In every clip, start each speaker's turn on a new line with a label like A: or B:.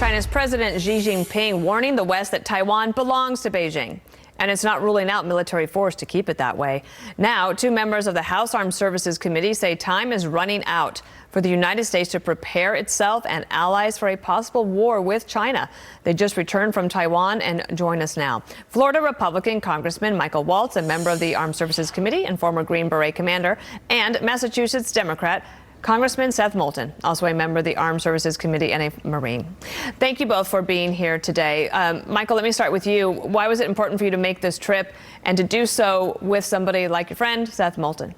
A: China's President Xi Jinping warning the West that Taiwan belongs to Beijing. And it's not ruling out military force to keep it that way. Now, two members of the House Armed Services Committee say time is running out for the United States to prepare itself and allies for a possible war with China. They just returned from Taiwan and join us now. Florida Republican Congressman Michael Waltz, a member of the Armed Services Committee and former Green Beret commander, and Massachusetts Democrat Congressman Seth Moulton, also a member of the Armed Services Committee and a Marine. Thank you both for being here today. Michael, let me start with you. Why was it important for you to make this trip and to do so with somebody like your friend, Seth Moulton?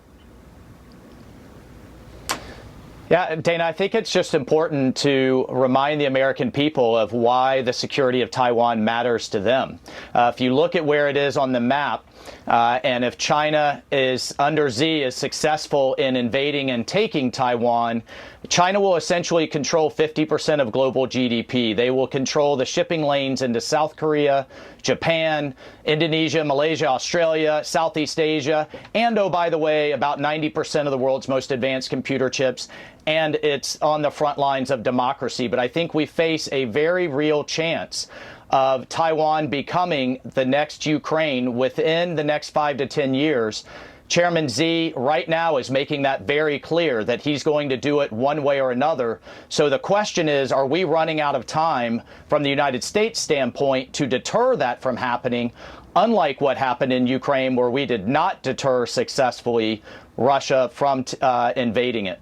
B: Yeah, Dana, I think it's just important to remind the American people of why the security of Taiwan matters to them. If you look at where it is on the map, and if China is under Xi is successful in invading and taking Taiwan, China will essentially control 50% of global GDP. They will control the shipping lanes into South Korea, Japan, Indonesia, Malaysia, Australia, Southeast Asia, and, oh, by the way, about 90% of the world's most advanced computer chips. And it's on the front lines of democracy. But I think we face a very real chance of Taiwan becoming the next Ukraine within the next 5 to 10 years. Chairman Xi right now is making that very clear that he's going to do it one way or another. So the question is, are we running out of time from the United States standpoint to deter that from happening, unlike what happened in Ukraine, where we did not deter successfully Russia from invading it?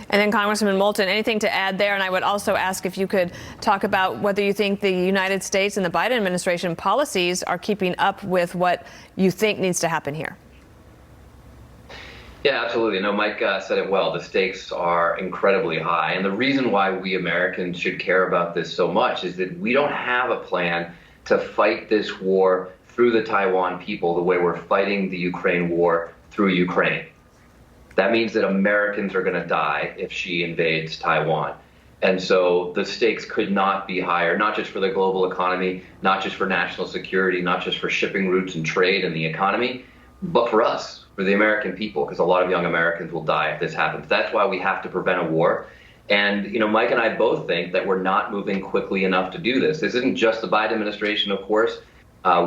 A: And then Congressman Moulton, anything to add there? And I would also ask if you could talk about whether you think the United States and the Biden administration policies are keeping up with what you think needs to happen here.
C: Yeah, absolutely. No, Mike said it well. The stakes are incredibly high. And the reason why we Americans should care about this so much is that we don't have a plan to fight this war through the Taiwan people the way we're fighting the Ukraine war through Ukraine. That means that Americans are going to die if Xi invades Taiwan. And so the stakes could not be higher, not just for the global economy, not just for national security, not just for shipping routes and trade and the economy, but for us, for the American people, because a lot of young Americans will die if this happens. That's why we have to prevent a war. And, you know, Mike and I both think that we're not moving quickly enough to do this. This isn't just the Biden administration, of course.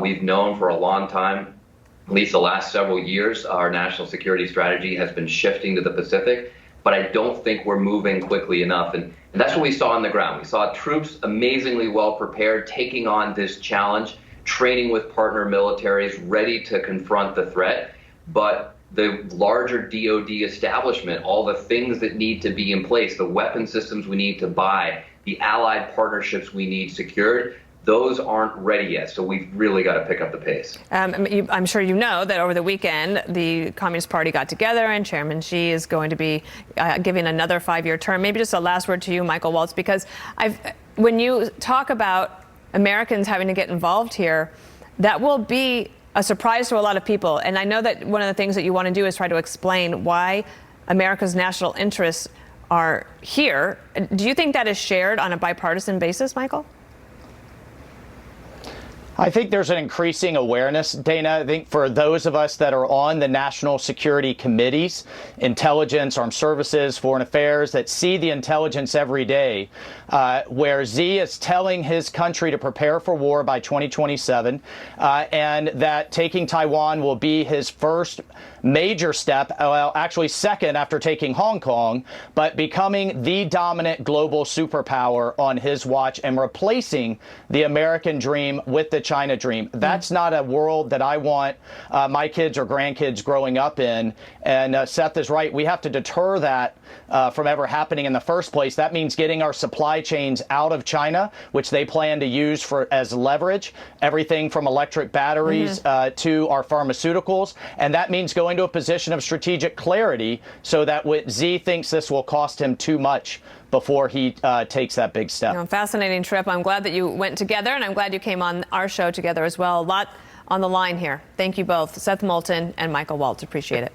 C: We've known for a long time, at least the last several years, our national security strategy has been shifting to the Pacific, but I don't think we're moving quickly enough. And that's what we saw on the ground. We saw troops amazingly well prepared, taking on this challenge, training with partner militaries, ready to confront the threat. But the larger DoD establishment, all the things that need to be in place, the weapon systems we need to buy, the allied partnerships we need secured, those aren't ready yet, so we've really got to pick up the pace.
A: I'm sure you know that over the weekend, the Communist Party got together and Chairman Xi is going to be giving another 5-year term. Maybe just a last word to you, Michael Waltz, because when you talk about Americans having to get involved here, that will be a surprise to a lot of people. And I know that one of the things that you want to do is try to explain why America's national interests are here. Do you think that is shared on a bipartisan basis, Michael?
B: I think there's an increasing awareness, Dana. I think for those of us that are on the national security committees, intelligence, armed services, foreign affairs, that see the intelligence every day, where Xi is telling his country to prepare for war by 2027, and that taking Taiwan will be his first major step, well, actually second after taking Hong Kong, but becoming the dominant global superpower on his watch and replacing the American dream with the China dream. That's not a world that I want my kids or grandkids growing up in. And Seth is right. We have to deter that from ever happening in the first place. That means getting our supply chains out of China, which they plan to use as leverage, everything from electric batteries to our pharmaceuticals. And that means going to a position of strategic clarity so that Xi thinks this will cost him too much before he takes that big step.
A: Fascinating trip. I'm glad that you went together, and I'm glad you came on our show together as well. A lot on the line here. Thank you both, Seth Moulton and Michael Waltz. Appreciate it.